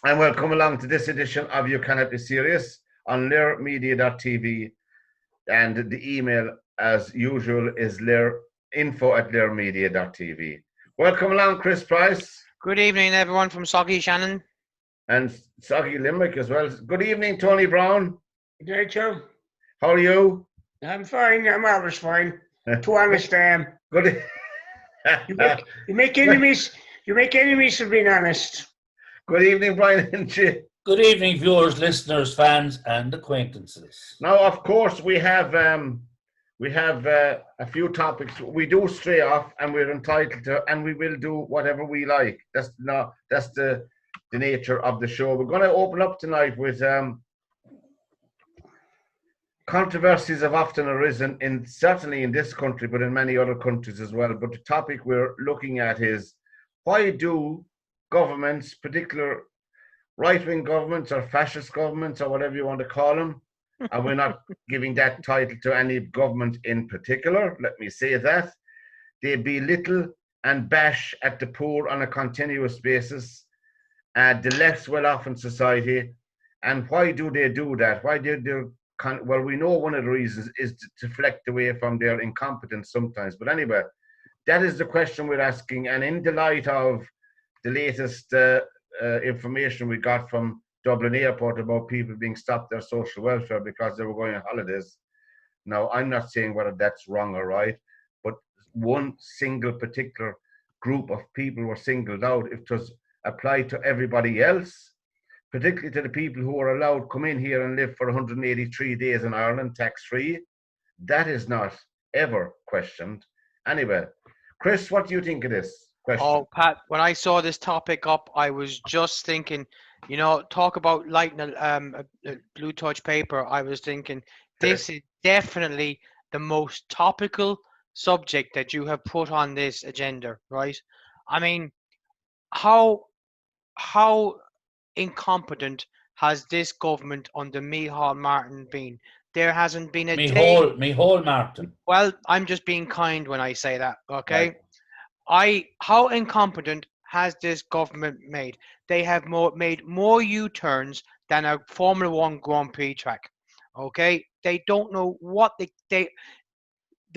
and welcome along to this edition of You Cannot Be Serious on lairmedia.tv, and the email, as usual, is info@lairmedia.tv. Welcome along, Chris Price. Good evening, everyone from Soggy Shannon. And Soggy Limerick as well. Good evening, Tony Brown. Good day, Joe. How are you? I'm fine. I'm always fine. To honest, Good. you make enemies. You make enemies for being honest. Good evening, Brian Hinchey. Good evening, viewers, listeners, fans, and acquaintances. Now, of course, we have a few topics. We do stray off, and we're entitled to, and we will do whatever we like. That's the nature of the show. We're going to open up tonight with controversies have often arisen certainly in this country, but in many other countries as well. But the topic we're looking at is, why do governments, particular right-wing governments or fascist governments or whatever you want to call them, and we're not giving that title to any government in particular, let me say that, they belittle and bash at the poor on a continuous basis, the less well-off in society. And why do they do that? Why do they? Well, we know one of the reasons is to deflect away from their incompetence sometimes. But anyway, that is the question we're asking. And in the light of the latest information we got from Dublin Airport about people being stopped their social welfare because they were going on holidays. Now, I'm not saying whether that's wrong or right, but one single particular group of people were singled out. If it was applied to everybody else, particularly to the people who are allowed to come in here and live for 183 days in Ireland, tax-free, that is not ever questioned. Anyway, Chris, what do you think of this question? Oh, Pat, when I saw this topic up, I was just thinking, talk about lighting a blue touch paper. I was thinking, this is definitely the most topical subject that you have put on this agenda, right? I mean, how incompetent has this government under Micheál Martin been? There hasn't been a day. Micheál Martin. Well, I'm just being kind when I say that, okay? Right. How incompetent has this government made? They have made more U-turns than a Formula One Grand Prix track, okay? They don't know what the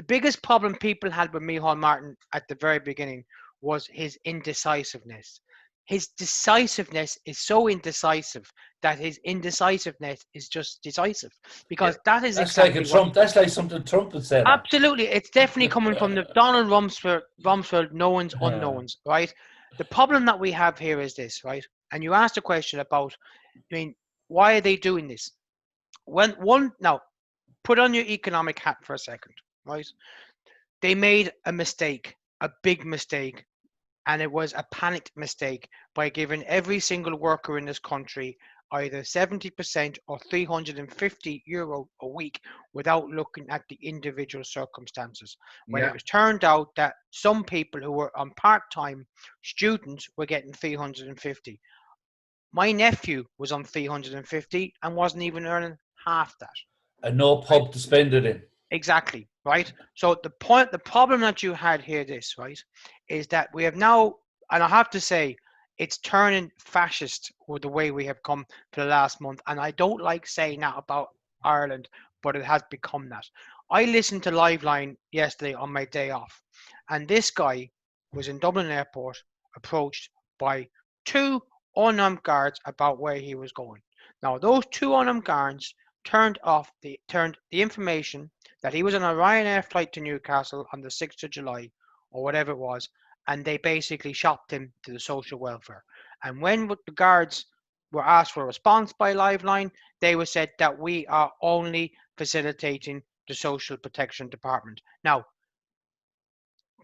biggest problem people had with Micheál Martin at the very beginning was his indecisiveness. His decisiveness is so indecisive that his indecisiveness is just decisive, because that's exactly like Trump. That's like something Trump would say. Absolutely, it's definitely coming from the Donald Rumsfeld knowns unknowns, right? The problem that we have here is this, right? And you asked a question about, why are they doing this? Now, put on your economic hat for a second, right? They made a mistake, a big mistake. And it was a panicked mistake by giving every single worker in this country either 70% or €350 a week without looking at the individual circumstances. When it was turned out that some people who were on part-time students were getting 350. My nephew was on 350 and wasn't even earning half that. And no pub to spend it in. Exactly, right? So the problem that you had here, is that we have now, and I have to say, it's turning fascist with the way we have come for the last month. And I don't like saying that about Ireland, but it has become that. I listened to Liveline yesterday on my day off, and this guy was in Dublin Airport, approached by two unarmed guards about where he was going. Now, those two unarmed guards turned the information that he was on a Ryanair flight to Newcastle on the 6th of July or whatever it was, and they basically shopped him to the social welfare. And when the guards were asked for a response by Liveline, they were said that we are only facilitating the social protection department. Now,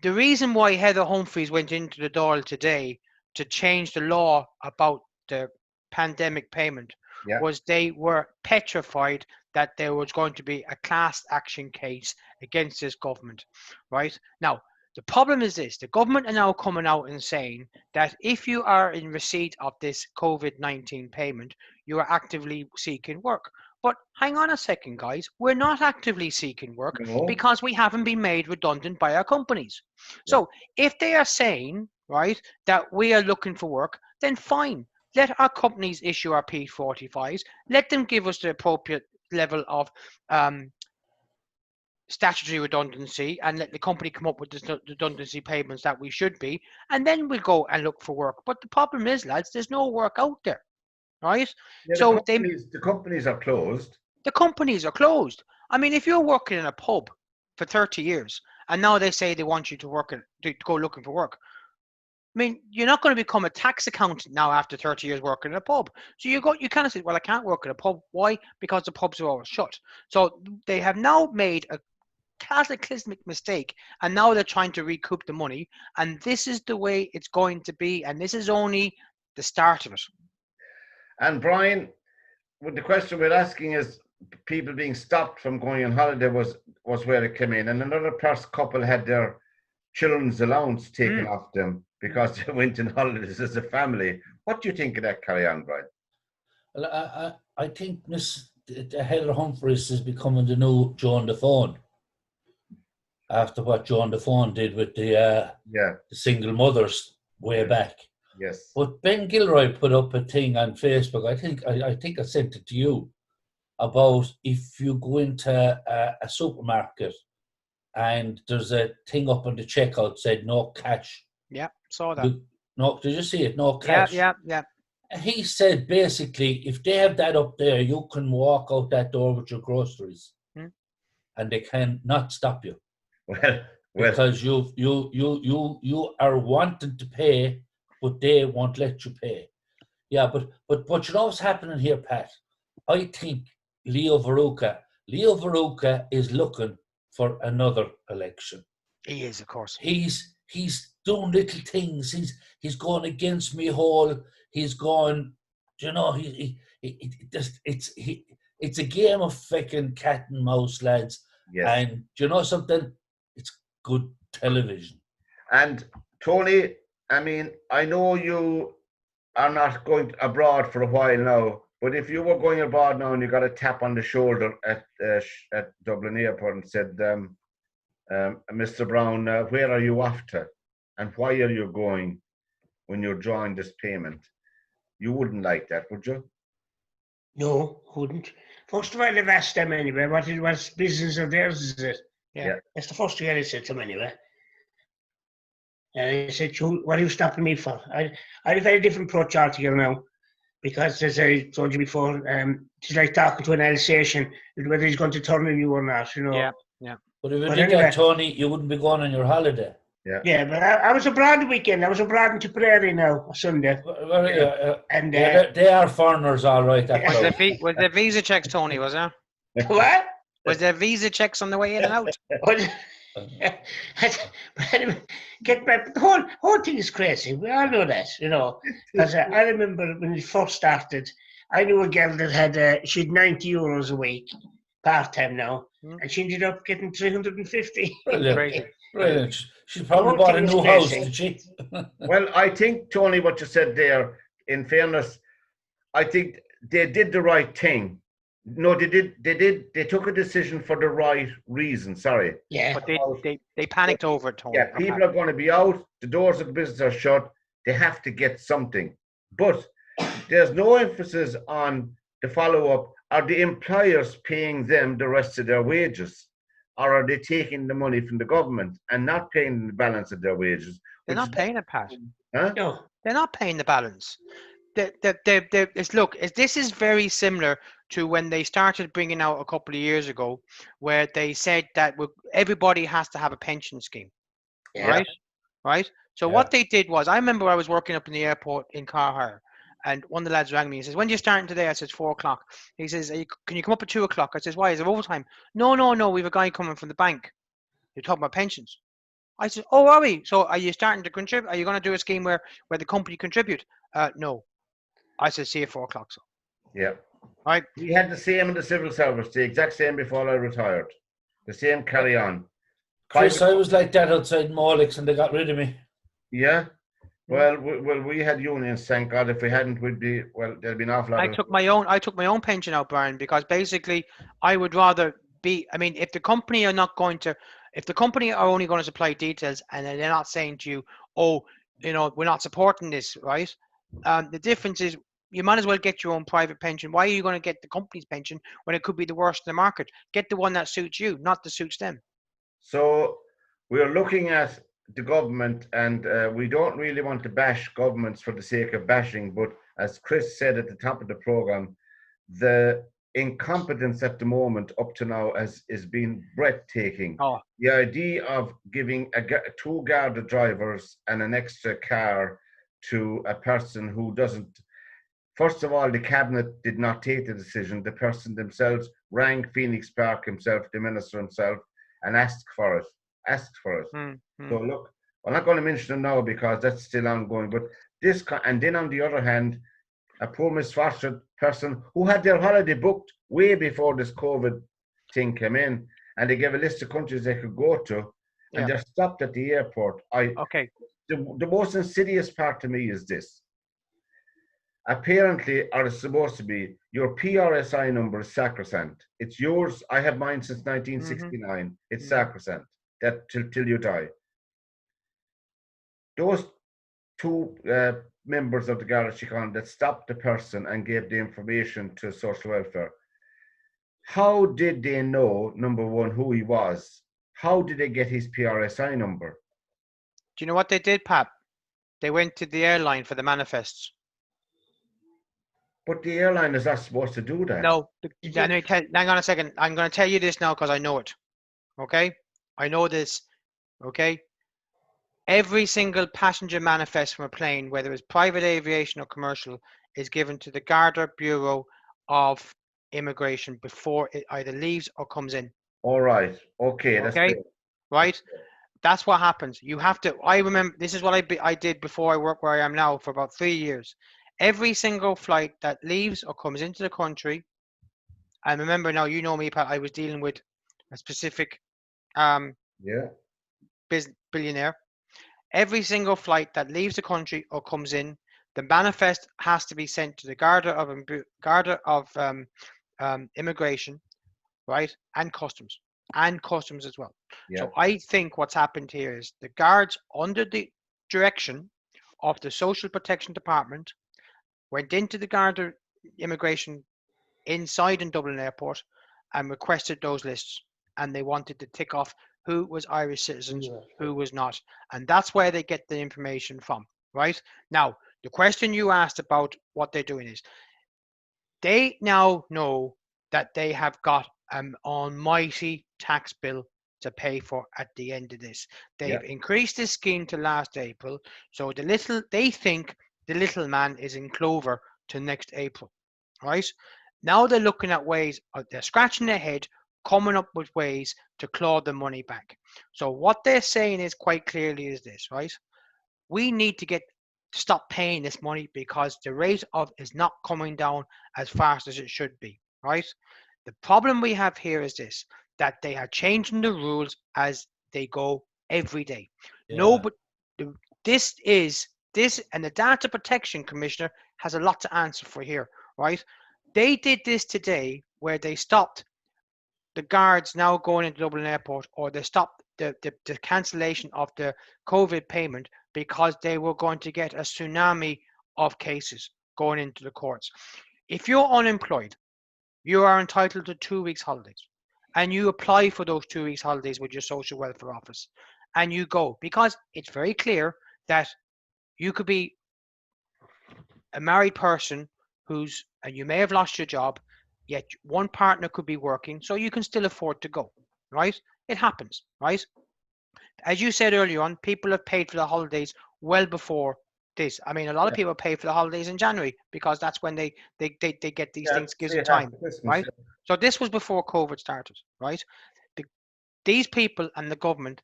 the reason why Heather Humphreys went into the Dáil today to change the law about the pandemic payment was they were petrified that there was going to be a class action case against this government, right? Now, the problem is this: the government are now coming out and saying that if you are in receipt of this COVID-19 payment, you are actively seeking work. But hang on a second, guys. We're not actively seeking work because we haven't been made redundant by our companies. So if they are saying, right, that we are looking for work, then fine. let our companies issue our P45s. Let them give us the appropriate level of statutory redundancy, and let the company come up with the redundancy payments that we should be, and then we'll go and look for work. But the problem is, lads, there's no work out there, right? Yeah, So the companies are closed. the companies are closed. I mean, if you're working in a pub for 30 years and now they say they want you to work to go looking for work, I mean, you're not going to become a tax accountant now after 30 years working in a pub. So you kind of say, well, I can't work in a pub. Why? Because the pubs are always shut. So they have now made a cataclysmic mistake, and now they're trying to recoup the money. And this is the way it's going to be. And this is only the start of it. And Brian, the question we're asking is people being stopped from going on holiday was where it came in. And another couple had their children's allowance taken off them because they went on holidays as a family. What do you think of that, carry on, Brian? Well, I think Miss Heather Humphreys is becoming the new Joan the Phone. After what Joan the Phone did with the single mothers way back. Yes. But Ben Gilroy put up a thing on Facebook. I think I sent it to you about if you go into a supermarket and there's a thing up on the checkout said no cash. Yeah, saw that. No, did you see it? No cash. Yeah. And he said basically, if they have that up there, you can walk out that door with your groceries, and they can not stop you. Well, because you are wanting to pay, but they won't let you pay. Yeah, but you know what's happening here, Pat? I think Leo Varouka is looking for another election. He is, of course. He's doing little things. He's going against me whole. He's going, you know, it's a game of fucking cat and mouse, lads. Yes. And do you know something? It's good television. And Tony, I mean, I know you are not going abroad for a while now, but if you were going abroad now and you got a tap on the shoulder at Dublin Airport and said, Mr. Brown, where are you off to? And why are you going when you're drawing this payment? You wouldn't like that, would you? No, wouldn't. First of all, I've asked them anyway, what business of theirs is it? Yeah. That's the first thing I said to them anyway. And I said, what are you stopping me for? I'd have had a different approach altogether now. Because, as I told you before, it's like talking to an Alsatian, whether he's going to turn on you or not, you know. Yeah. But if you did that, Tony, you wouldn't be going on your holiday. Yeah, but I was abroad the weekend. I was abroad in Tipperary now, Sunday. And they are foreigners, all right. Was there visa checks, Tony, was there? What? Was there visa checks on the way in and out? But anyway, the whole thing is crazy. We all know that, you know. Because I remember when it first started, I knew a girl that had she had €90 a week, part-time now, and she ended up getting 350. Brilliant. She probably bought a new house, did she? Well, I think, Tony, what you said there, in fairness, I think they did the right thing. No, they took a decision for the right reason, sorry. Yeah. But they panicked over it, Tony. Yeah, people are going to be out, the doors of the business are shut, they have to get something. But there's no emphasis on the follow-up. Are the employers paying them the rest of their wages? Or are they taking the money from the government and not paying the balance of their wages? They're not paying it, Pat. Huh? No. They're not paying the balance. This is very similar to when they started bringing out a couple of years ago, where they said that everybody has to have a pension scheme, right? So what they did was, I remember I was working up in the airport in car hire, and one of the lads rang me and says, "When are you starting today?" I said, 4 o'clock. He says, "Can you come up at 2 o'clock?" I says, "Why? Is it overtime?" No, we have a guy coming from the bank. You're talking about pensions. I said, "Oh, are we? So are you starting to contribute? Are you going to do a scheme where the company contribute?" No. I said, "See you at 4 o'clock." So. Yeah. Right. We had the same in the civil service, the exact same before I retired. The same carry on. Chris, I was like that outside Molix and they got rid of me. Yeah. Well, we had unions, thank God. If we hadn't, there'd be an awful lot. I took my own pension out, Brian, because basically I would rather be. I mean, if the company are only going to supply details and they're not saying to you, "Oh, you know, we're not supporting this," right? The difference is you might as well get your own private pension. Why are you going to get the company's pension when it could be the worst in the market? Get the one that suits you, not that suits them. So we're looking at the government, and we don't really want to bash governments for the sake of bashing, but as Chris said at the top of the program, the incompetence at the moment up to now is been breathtaking. Oh, The idea of giving two Garda drivers and an extra car to a person who doesn't. First of all, the cabinet did not take the decision. The person themselves rang Phoenix Park himself, the minister himself, and asked for it. Asked for it. So look, I'm not going to mention it now because that's still ongoing. But this, and then on the other hand, a poor misfortunate person who had their holiday booked way before this COVID thing came in, and they gave a list of countries they could go to, and they're stopped at the airport. okay. The most insidious part to me is this. Apparently, or it's supposed to be, your PRSI number is sacrosanct. It's yours. I have mine since 1969. It's sacrosanct. That till you die. Those two members of the Garda Síochána that stopped the person and gave the information to social welfare. How did they know, number one, who he was? How did they get his PRSI number? Do you know what they did, Pat? They went to the airline for the manifests. But the airline is not supposed to do that. No, hang on a second. I'm going to tell you this now because I know it. Okay? I know this. Okay? Every single passenger manifest from a plane, whether it's private aviation or commercial, is given to the Garda Bureau of Immigration before it either leaves or comes in. All right. Okay. That's Okay? great. Right? That's what happens. You have to. I remember this is what I did before I worked where I am now for about 3 years. Every single flight that leaves or comes into the country, and remember now, you know me, Pat. I was dealing with a specific billionaire. Every single flight that leaves the country or comes in, the manifest has to be sent to the Garda of Immigration, right, and customs as well. Yeah. So I think what's happened here is the guards, under the direction of the Social Protection Department, went into the Garda Immigration inside in Dublin Airport and requested those lists, and they wanted to tick off who was Irish citizens, who was not, and that's where they get the information from. Right now, the question you asked about what they're doing is, they now know that they have got an almighty tax bill to pay for at the end of this. They've increased this scheme to last April, so they think the little man is in clover to next April, right? Now they're looking at ways, they're scratching their head, coming up with ways to claw the money back. So what they're saying is quite clearly is this, right? We need to stop paying this money because the rate of is not coming down as fast as it should be, right? The problem we have here is this, that they are changing the rules as they go every day. No, but this and the Data Protection Commissioner has a lot to answer for here, right? They did this today where they stopped the guards now going into Dublin Airport, or they stopped the cancellation of the COVID payment because they were going to get a tsunami of cases going into the courts. If you're unemployed, you are entitled to 2 weeks holidays, and you apply for those 2 weeks holidays with your social welfare office, and you go, because it's very clear that you could be a married person and you may have lost your job, yet one partner could be working, so you can still afford to go, right? It happens, right? As you said earlier on, people have paid for the holidays well before this. I mean, a lot of people pay for the holidays in January because that's when they get these things, gives them time, right? So this was before COVID started, right? These people and the government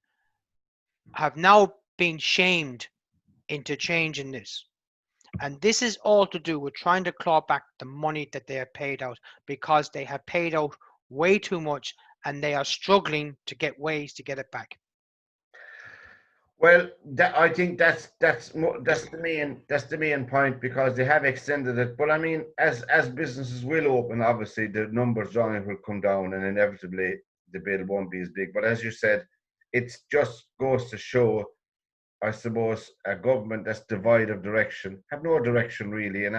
have now been shamed into changing this. And this is all to do with trying to claw back the money that they have paid out, because they have paid out way too much and they are struggling to get ways to get it back. Well, I think that's the main point, because they have extended it. But I mean, as businesses will open, obviously the numbers will come down, and inevitably the bill won't be as big. But as you said, it just goes to show I suppose, a government that's devoid of direction, have no direction really, and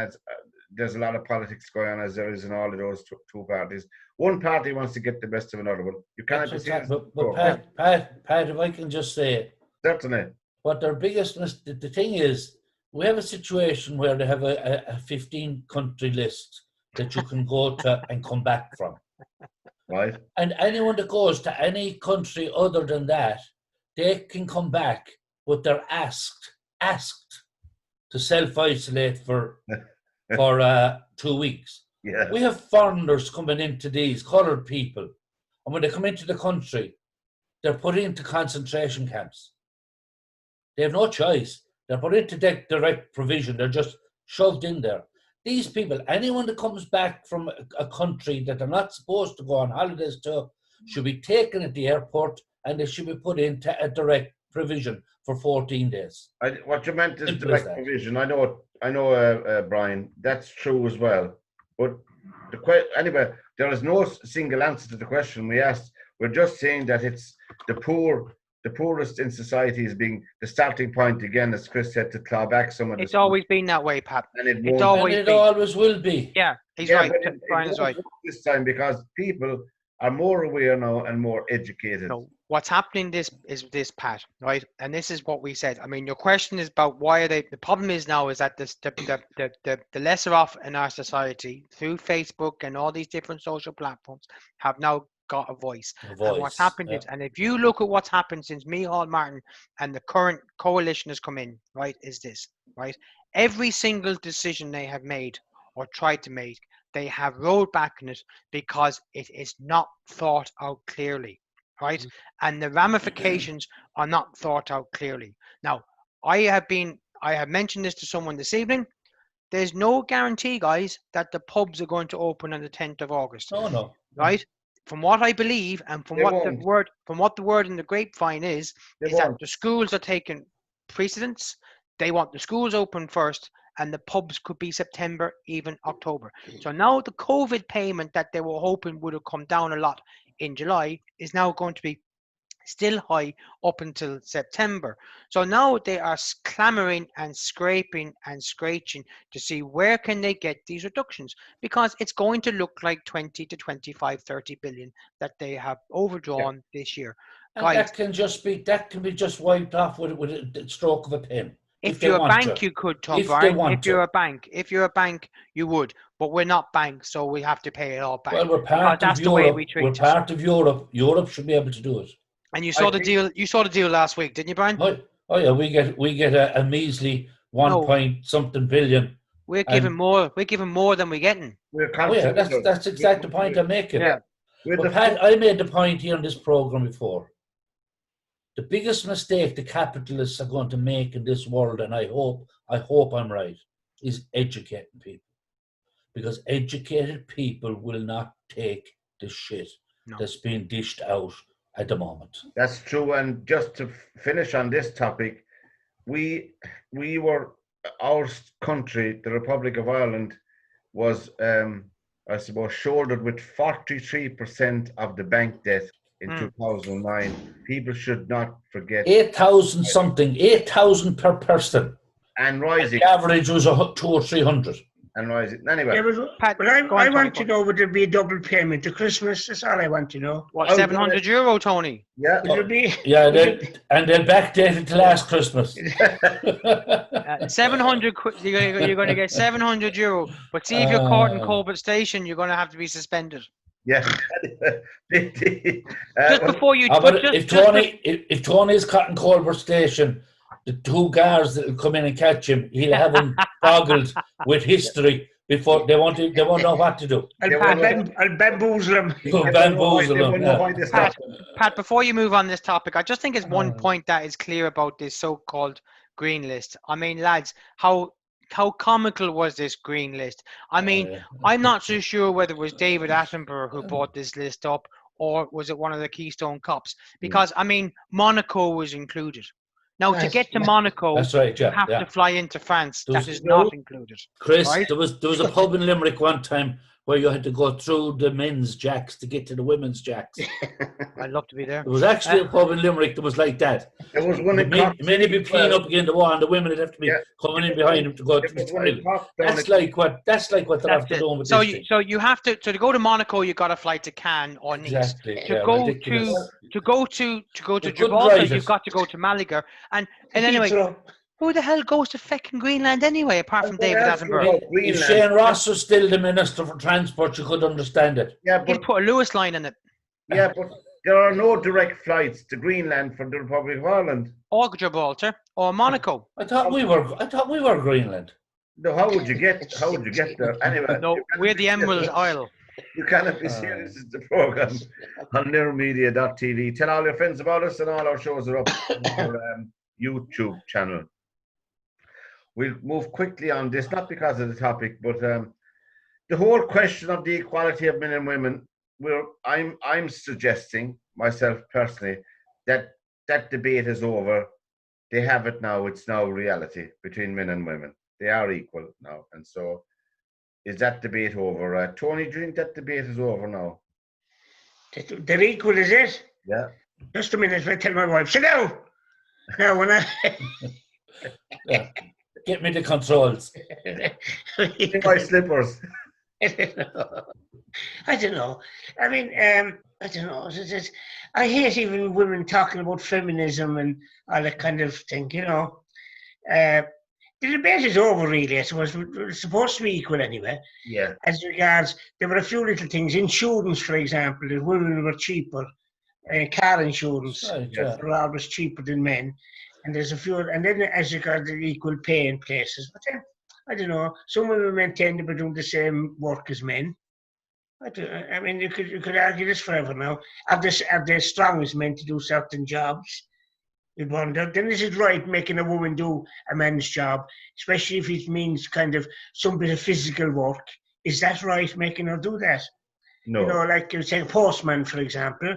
there's a lot of politics going on as there is in all of those two parties. One party wants to get the best of another one. You cannot be serious. But Pat, if I can just say, Certainly. what their biggest the thing is, we have a situation where they have a 15-country list that you can go to and come back from. Right. And anyone that goes to any country other than that, they can come back, but they're asked to self-isolate for 2 weeks. Yeah. We have foreigners coming into these, coloured people, and when they come into the country, they're put into concentration camps. They have no choice. They're put into direct provision. They're just shoved in there. These people, anyone that comes back from a country that they're not supposed to go on holidays to, should be taken at the airport and they should be put into a direct provision for 14 days. What you meant is Simple as direct that. provision. I know, Brian, that's true as well. But anyway, there is no single answer to the question we asked. We're just saying that it's the poorest in society is being the starting point again, as Chris said, to claw back some of the. It's always been that way, Pat. And it It's always And it been. always will be. Yeah, he's right. but Brian is won't right. work this time because people are more aware now and more educated. So what's happening is this, Pat, right? And this is what we said. I mean, your question is about why are they? The problem is now is that the lesser off in our society through Facebook and all these different social platforms have now got a voice. And what's happened is, and if you look at what's happened since Micheál Martin and the current coalition has come in, right, is this, right? Every single decision they have made or tried to make, they have rolled back on it because it is not thought out clearly, right? And the ramifications are not thought out clearly. Now, I have mentioned this to someone this evening. There's no guarantee, guys, that the pubs are going to open on the 10th of August. No. Right? From what I believe and from They what won't. the word in the grapevine is They that won't. the schools are taking precedence. They want the schools open first, and the pubs could be September, even October. So now the COVID payment that they were hoping would have come down a lot in July is now going to be still high up until September. So now they are clamoring and scraping and scratching to see where can they get these reductions, because it's going to look like 20 to 25, 30 billion that they have overdrawn this year. And Guys, that can be just wiped off with a stroke of a pen. if they you're a want bank, to. you could, Tom If they Bryan. want If you're to. if you're a bank, you would. But we're not banks, so we have to pay it all back. Well, we're part that's of the way Europe. we treat We're it. part of Europe. Europe should be able to do it. And you saw I the think- deal. You saw the deal last week, didn't you, Brian? Oh yeah, we get a measly 1 point something billion. We're giving more. We're giving more than we're getting. We're Oh yeah, confident. that's exactly the point I'm making. Yeah. We're But the Pat, I made the point here on this program before. The biggest mistake the capitalists are going to make in this world, and I hope I'm right, is educating people. Because educated people will not take the shit that's being dished out at the moment. That's true. And just to finish on this topic, our country, the Republic of Ireland, was, I suppose, shouldered with 43% of the bank debt in 2009. People should not forget. 8,000 something, 8,000 per person. And rising. The average was 200 or 300. And rising. Anyway. Yeah, but Pat, I go on, want Tony, to know, would there be a double payment to Christmas? That's all I want to know. What, Oh, €700, Tony? Yeah. Will there be? Yeah, and they'll backdate it to last Christmas. 700. You're going to get €700. But see, if you're caught in Colbert Station, you're going to have to be suspended. Yeah. Just before you. But if Tony is caught in Colbert Station, the two guards that will come in and catch him, he'll have him boggled with history before they won't know what to do. I'll bamboozle them. Bamboozle them. Pat, before you move on this topic, I just think it's one point that is clear about this so-called green list. I mean, lads, how comical was this green list? I mean, I'm not so sure whether it was David Attenborough who brought this list up or was it one of the Keystone Cops? Because, I mean, Monaco was included. Now, to get to Monaco, that's right, you have to fly into France. That is not included. Chris, right? there was a pub in Limerick one time where you had to go through the men's jacks to get to the women's jacks. I'd love to be there. There was actually a pub in Limerick that was like that. There was one The in men Cork. would be peeing up against the wall, and the women would have to be Yeah. coming in behind them to go to There the was one in toilet. Cork down That's at- like what they're That's after it. doing with So this you thing. so you have to to go to Monaco. You got to fly to Cannes or Nice. Exactly. To Yeah, go ridiculous. to go to You couldn't Gibraltar, drive you've it. got to go to Malaga. And anyway, Heathrow. who the hell goes to fucking Greenland anyway, apart from I'm gonna David ask you Attenborough? about If Greenland. Shane Ross was still the Minister for Transport, you could understand it. Yeah, He'd but put a Lewis line in it. there are no direct flights to Greenland from the Republic of Ireland. Or Gibraltar or Monaco. I thought we were Greenland. No, how would you get there? Anyway, No, we're the Emerald Isle. you cannot be serious. It's the program on nearmedia.tv. Tell all your friends about us, and all our shows are up on our YouTube channel. We'll move quickly on this, not because of the topic, but the whole question of the equality of men and women. I'm suggesting myself personally that debate is over. They have it now. It's now reality between men and women. They are equal now, and so is that debate over? Tony, do you think that debate is over now? They're equal, is it? Yeah. Just a minute, I tell my wife, sit down. Now, when I... Yeah. Get me the controls. In my slippers. I don't know. I mean, I don't know. I hate even women talking about feminism and all that kind of thing, you know. The debate is over, really. I suppose we're supposed to be equal anyway. Yeah. As regards, there were a few little things. Insurance, for example, if women were cheaper, car insurance Right, yeah. were always cheaper than men. And there's a few, and then as regards the equal pay in places. But then, I don't know, some women maintain to be doing the same work as men. I mean, you could argue this forever now. Are they strong as men to do certain jobs? You'd wonder. Then is it right making a woman do a man's job, especially if it means kind of some bit of physical work? Is that right, making her do that? No. You know, like you say, a postman, for example.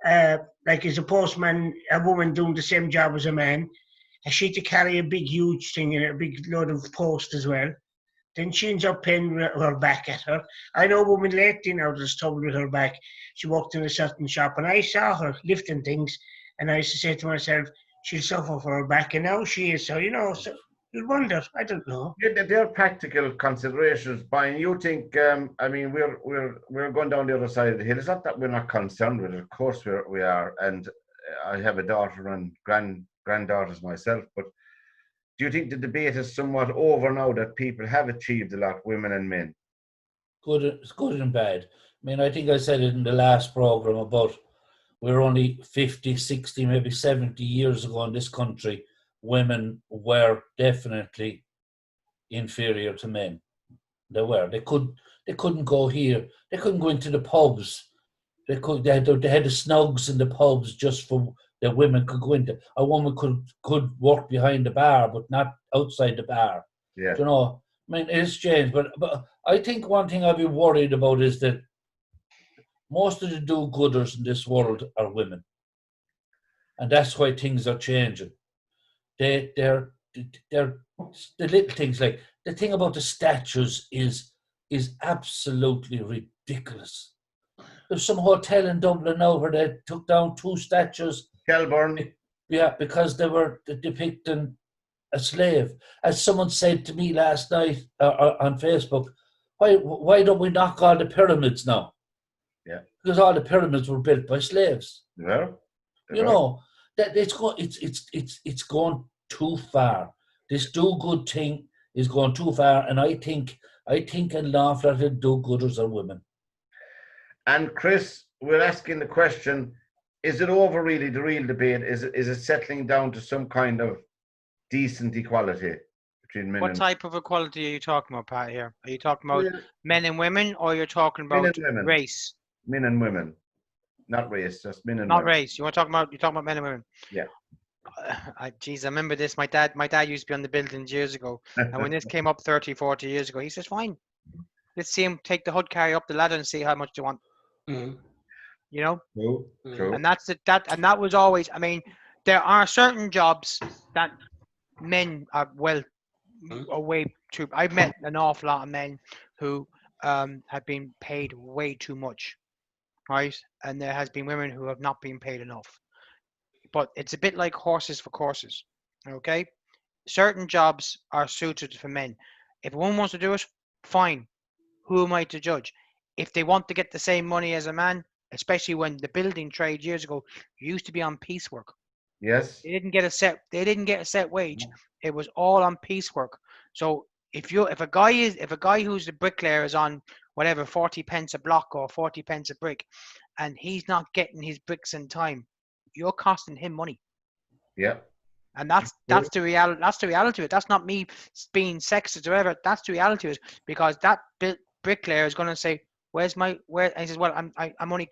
Like is a postman a woman doing the same job as a man? Has she to carry a big, huge thing and a big load of post as well? Then she ends up paying her back at her. I know a woman lately now there's trouble with her back. She worked in a certain shop and I saw her lifting things and I used to say to myself, she'll suffer for her back, and now she is. So, you know, so you'll wonder. I don't know. Yeah, they're practical considerations. Brian, you think? I mean, we're going down the other side of the hill. It's not that we're not concerned with it. Of course, we are. And I have a daughter and granddaughters myself. But do you think the debate is somewhat over now that people have achieved a lot, women and men? It's good and bad. I mean, I think I said it in the last program about we're only 50, 60, maybe 70 years ago in this country, women were definitely inferior to men. They were. They couldn't go here. They couldn't go into the pubs. They had the snugs in the pubs just for that women could go into. A woman could work behind the bar, but not outside the bar. Yeah. You know, I mean, it's changed. But I think one thing I'd be worried about is that most of the do-gooders in this world are women, and that's why things are changing. They're the little things, like the thing about the statues is absolutely ridiculous. There's some hotel in Dublin now where they took down 2 statues. Kelburn. Yeah, because they were depicting a slave. As someone said to me last night on Facebook, why don't we knock all the pyramids now? Yeah. Because all the pyramids were built by slaves. Yeah. You know, that it's going too far. This do-good thing is going too far, and I think an awful lot of do-gooders are women. And Chris, we're asking the question: is it over? Really, the real debate is it settling down to some kind of decent equality between men? What and type of equality are you talking about, Pat? Here, are you talking about men and women, or you're talking Men about and women. race? Men and women, not race, just men and Not women. race. You're talking about men and women. Yeah. Geez, I remember this. My dad used to be on the buildings years ago, and when this came up 30, 40 years ago, he says, "Fine, let's see him take the hood carry up the ladder and see how much they want." Mm. You know, True. and that's it. That was always. I mean, there are certain jobs that men are way too. I've met an awful lot of men who have been paid way too much, right? And there has been women who have not been paid enough. But it's a bit like horses for courses, okay? Certain jobs are suited for men. If a woman wants to do it, fine. Who am I to judge? If they want to get the same money as a man, especially when the building trade years ago used to be on piecework. Yes. They didn't get a set wage. It was all on piecework. So if a guy who's a bricklayer is on whatever 40 pence a block or 40 pence a brick, and he's not getting his bricks in time, you're costing him money. Yeah. And that's the reality. That's the reality of it. That's not me being sexist or whatever. That's the reality of it, because that bricklayer is going to say, "Where's my where?" And he says, "Well, I'm only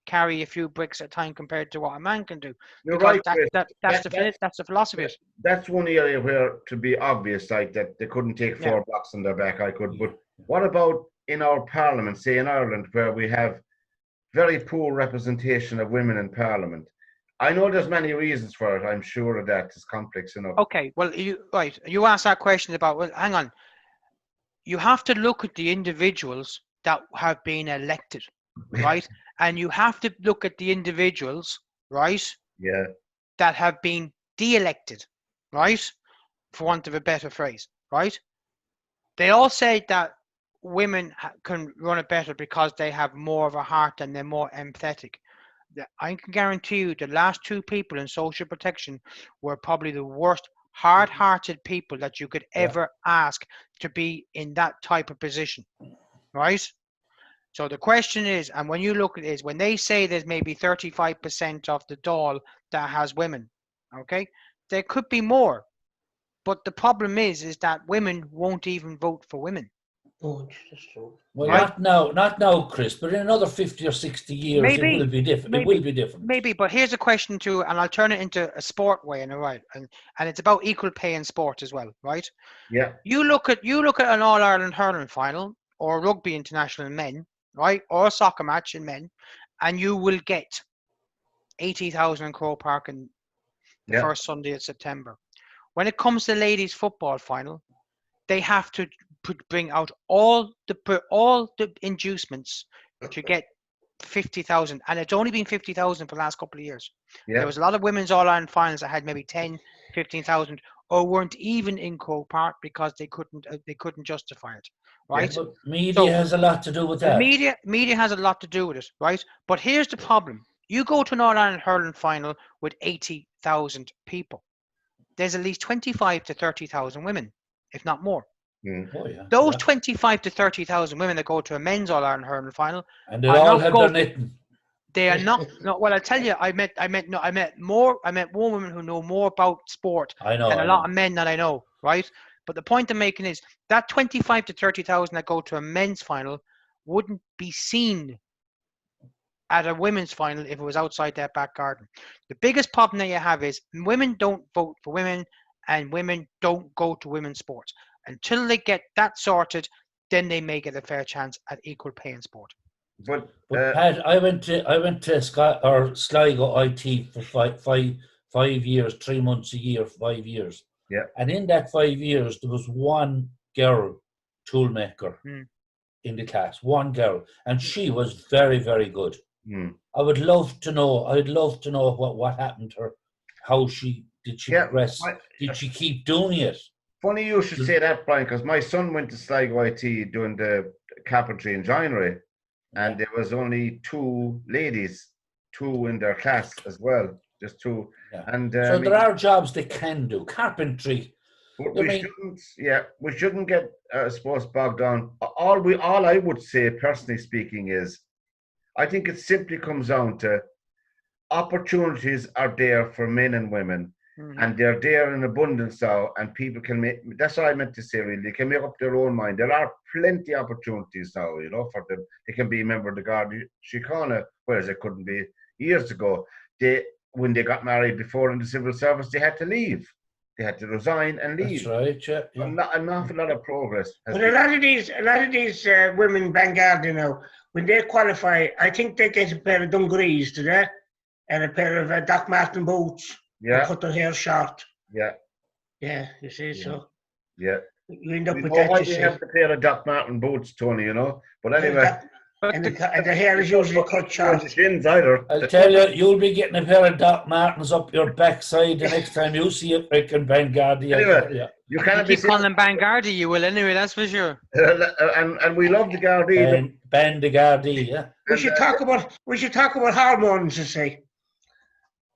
carry a few bricks at a time compared to what a man can do." You're Because right, Chris. that's the philosophy of it. That's one area where, to be obvious, like that they couldn't take 4 blocks on their back. I could, but what about in our parliament, say in Ireland, where we have very poor representation of women in parliament? I know there's many reasons for it. I'm sure of that. It's complex enough. Okay, well, you asked that question about. Well, hang on. You have to look at the individuals that have been elected, right? And you have to look at the individuals, right? Yeah. That have been de-elected, right? For want of a better phrase, right? They all say that women can run it better because they have more of a heart and they're more empathetic. I can guarantee you the last 2 people in social protection were probably the worst hard-hearted people that you could ever ask to be in that type of position, right? So the question is, and when you look at it, is when they say there's maybe 35% of the Dáil that has women, okay? There could be more, but the problem is that women won't even vote for women. Oh, that's true. Well, Right. not now, Chris, but in another 50 or 60 years, it will be different. It will be different. Maybe, but here's a question too, and I'll turn it into a sport way, and right, and it's about equal pay in sport as well, right? Yeah. You look at an All Ireland hurling final or a rugby international in men, right, or a soccer match in men, and you will get 80,000 in Croke Park in the first Sunday of September. When it comes to ladies football final, they have to bring out all the inducements to get 50,000, and it's only been 50,000 for the last couple of years. Yeah. There was a lot of women's All-Ireland finals that had maybe 10, 15,000, or weren't even in Croke Park because they couldn't justify it, right? Yeah, but media has a lot to do with that. Media has a lot to do with it, right? But here's the problem: you go to an All-Ireland hurling final with 80,000 people. There's at least 25 to 30,000 women, if not more. Oh, yeah. Those 25 to 30,000 women that go to a men's All-Ireland hurling final, and they all have their knitting. They are not. No, well, I tell you, I met more women who know more about sport than a lot of men that I know, right? But the point I'm making is that 25 to 30,000 that go to a men's final wouldn't be seen at a women's final if it was outside their back garden. The biggest problem that you have is women don't vote for women, and women don't go to women's sports. Until they get that sorted, then they may get a fair chance at equal pay in sport. But Pat, I went to Sligo IT for five years, 3 months a year, 5 years. Yeah. And in that 5 years, there was one girl toolmaker in the class, one girl, and she was very, very good. I would love to know. I'd love to know what happened to her. How did she progress? Did she keep doing it? Funny you should say that, Brian, because my son went to Sligo IT doing the carpentry and joinery, and there was only 2 ladies, 2 in their class as well, just 2. Yeah. And so there are jobs they can do. Carpentry. But we shouldn't get, I suppose, bogged down. All I would say, personally speaking, is I think it simply comes down to opportunities are there for men and women. And they're there in abundance now, and people can make. That's what I meant to say. Really, they can make up their own mind. There are plenty of opportunities now, for them. They can be a member of the Garda Síochána, whereas they couldn't be years ago. When they got married before in the civil service, they had to leave. They had to resign and leave. That's right. Yeah. An awful lot of progress. But a lot of these women Vanguard, when they qualify, I think they get a pair of dungarees, do they? And a pair of Doc Marten boots. Yeah. Cut their hair short. Yeah. Yeah, you see, so. Yeah. You end up We with know that, why you we see. have the pair of Doc Martin boots, Tony, you know. But And anyway, the hair is usually cut the short. shins either. I'll tell you, you'll be getting a pair of Doc Martens up your backside the next time you see a freaking Vanguardia. Anyway, you You can't be keep calling them Bangardi, you will anyway, that's for sure. and we love the Gardaí. Bandigardi, yeah. We should talk about hormones, you see.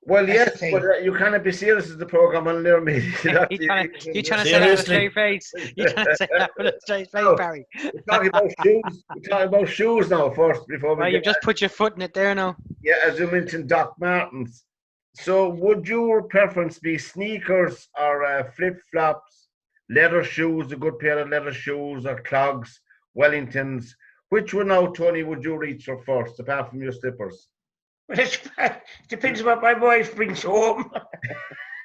Well, That's yes, the thing. but you cannot be serious as the program on near me. You trying to say that with a Seriously. straight face? You trying to say that with a straight face, No. Barry? We're talking about shoes. We're talking about shoes now first before we Well, get you've just put your foot in it there now. Yeah, as you mentioned, Doc Martens. So, would your preference be sneakers or flip flops, leather shoes, a good pair of leather shoes, or clogs, Wellingtons? Which one now, Tony, would you reach for first, apart from your slippers? Well, it depends what my wife brings home.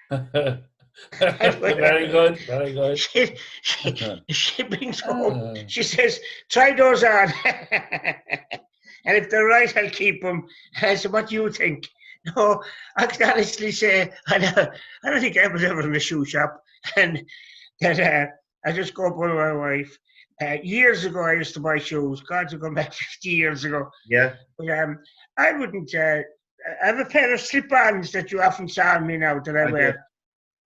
Very good, very good. She brings home. She says, "Try those on," and if they're right, I'll keep them. I said, "What do you think?" No, I can honestly say I don't think I was ever in a shoe shop, and that I just go up with my wife. Years ago, I used to buy shoes. God, we're going back 50 years ago. Yeah. But I wouldn't. I have a pair of slip-ons that you often saw on me now that I wear,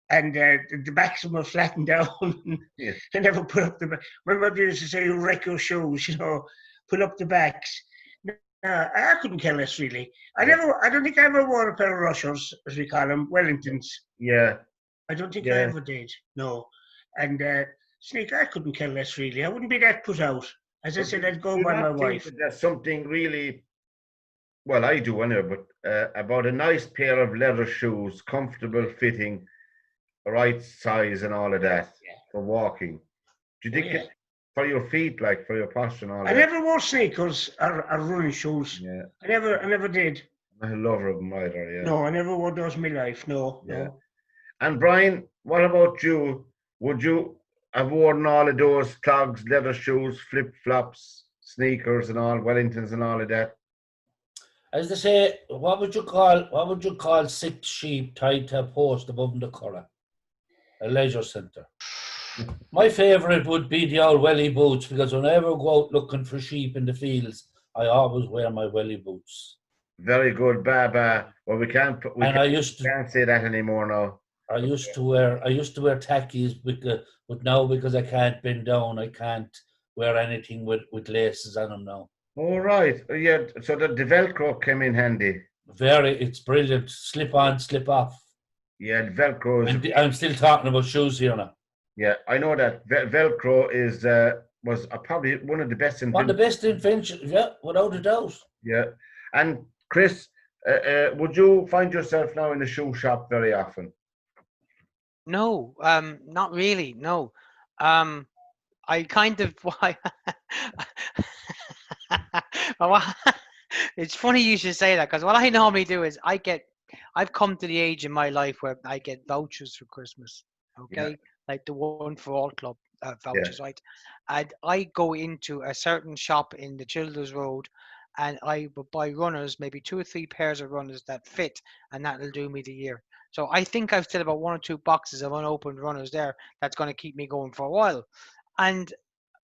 and the backs of them are flattened down. Yeah. I never put up the back. My mother used to say, "You wreck your shoes," you know, put up the backs. I couldn't care less, really. I don't think I ever wore a pair of Rushers, as we call them, Wellingtons. Yeah. I don't think I ever did. No, and sneaker, I couldn't care less, really. I wouldn't be that put out. As I said, I'd go by my wife. That there's something really, well, I do anyway, but about a nice pair of leather shoes, comfortable fitting, right size, and all of that for walking. Do you think it, for your feet, like for your posture and all that? I never wore sneakers or running shoes. Yeah. I never did. I'm a lover of them either, yeah. No, I never wore those in my life. No. And Brian, what about you? Would you have worn all of those clogs, leather shoes, flip flops, sneakers, and all Wellingtons and all of that? As they say, what would you call 6 sheep tied to a post above the curragh? A leisure centre. My favourite would be the old welly boots, because whenever I go out looking for sheep in the fields, I always wear my welly boots. Very good, Baba. Well, we can't say that anymore now. I used to wear tackies, but now because I can't bend down, I can't wear anything with laces on them now. All right. Yeah. So the Velcro came in handy. It's brilliant. Slip on, slip off. Yeah, Velcro is. I'm still talking about shoes here now. Yeah, I know that Velcro was probably one of the best inventions. One of the best inventions, yeah, without a doubt. Yeah, and Chris, would you find yourself now in a shoe shop very often? No, not really. No, I kind of why. It's funny you should say that, because what I normally do is I've come to the age in my life where I get vouchers for Christmas. Okay, like the One for All Club vouchers, right? And I go into a certain shop in the Childers Road, and I will buy runners, maybe 2 or 3 pairs of runners that fit, and that'll do me the year. So I think I've still about 1 or 2 boxes of unopened runners there. That's going to keep me going for a while.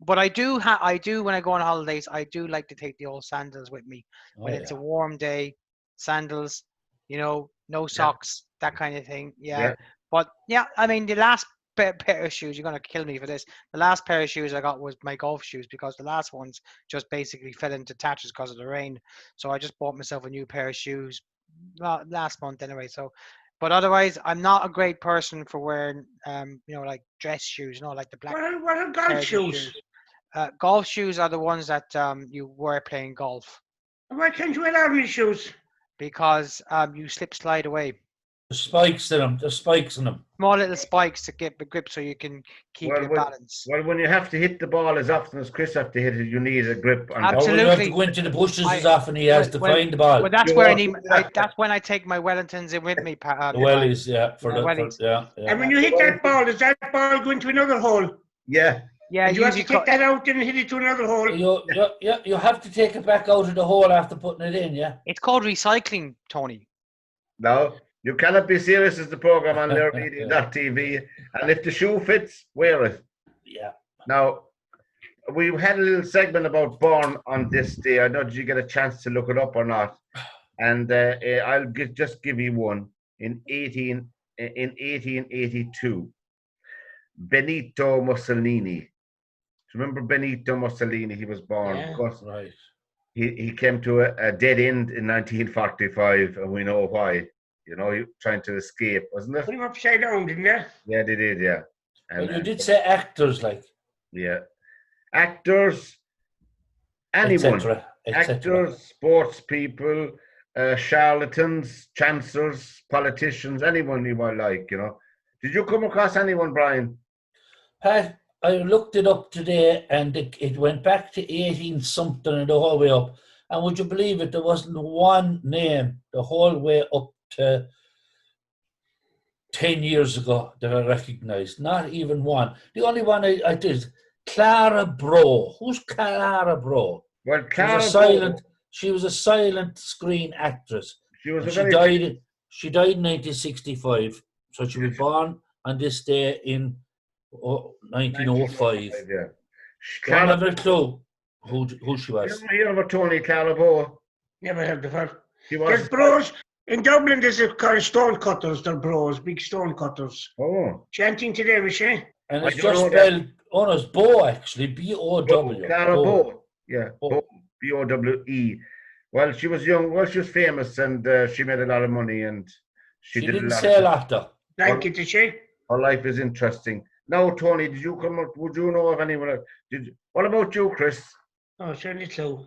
But I do when I go on holidays, I do like to take the old sandals with me when it's a warm day. Sandals, no socks, that kind of thing. Yeah. But yeah, I mean, the last pair of shoes, you're gonna kill me for this. The last pair of shoes I got was my golf shoes, because the last ones just basically fell into tatters because of the rain. So I just bought myself a new pair of shoes last month anyway. So, but otherwise, I'm not a great person for wearing, like dress shoes. Like the black. What are golf shoes? Golf shoes are the ones that you wear playing golf. Why can't you wear army shoes? Because you slide away. There's spikes in them. Small little spikes to get the grip so you can keep your balance. Well, when you have to hit the ball as often as Chris have to hit it, you need a grip. Absolutely. You have to go into the bushes as often he has to find the ball. Well, that's where I need. That's when I take my Wellingtons in with me. The wellies, yeah. And when you hit that ball, does that ball go into another hole? Yeah. Yeah, you have to take that out and hit it to another hole. You have to take it back out of the hole after putting it in, yeah. It's called recycling, Tony. No, you cannot be serious as the program on their media.tv. And if the shoe fits, wear it. Yeah. Now, we had a little segment about born on this day. I don't know, did you get a chance to look it up or not? And I'll just give you one. In 1882, Benito Mussolini. Do you remember Benito Mussolini? He was born. Yeah. Of course, Right. he came to a dead end in 1945, and we know why. You know, he trying to escape, wasn't it? Put him upside down, didn't they? Yeah, they did. Yeah, Well, you did say actors, like, yeah, actors, anyone, etc., etc. actors, sports people, charlatans, chancellors, politicians, anyone you might like. You know, did you come across anyone, Brian? Pat, I looked it up today, and it went back to 18 something and the whole way up. And would you believe it? There wasn't one name the whole way up to 10 years ago that I recognised. Not even one. The only one I did, Clara Bro. Who's Clara Bro? Well, She was a silent screen actress. She was And a very she died in 1965. So she was born on this day in 1905. Yeah. Can't have a clue who she You was. ever hear of a Tony Calabo? Never heard of her. He There's was. bros. In Dublin, there's a kind of stone cutters. They're bros, big stone cutters. Oh, Chanting today, was she? And I it's don't just know that. spelled on us Bo, actually, B-O-W. Calabo. Yeah, Bo. Bowe. Well, she was young. Well, she was famous, and she made a lot of money, and she did didn't a lot. say a lot, though. Like it, did she? Her life is interesting. Now, Tony, did you come up? Would you know of anyone? What about you, Chris? Oh, certainly clue.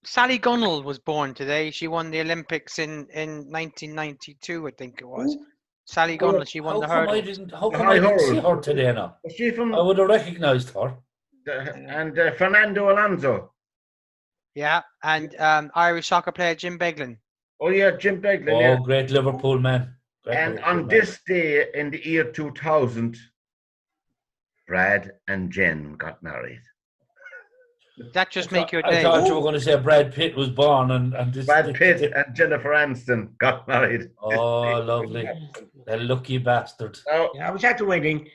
Sally Gunnell was born today. She won the Olympics in 1992, I think it was. Ooh. Sally Gunnell, she won the hurdle. How come I didn't see hurdle. her today now? Was she from? I would have recognised her. And Fernando Alonso. Yeah, and Irish soccer player Jim Beglin. Oh yeah, Jim Beglin. Oh, Yeah. great Liverpool man. Great And Liverpool on man. this day in the year 2000, Brad and Jen got married. That just make your I day. thought you were going to say Brad Pitt was born and this. Brad Pitt and Jennifer Aniston got married. Oh, lovely. The lucky bastard. Now, Yeah, I was at the wedding.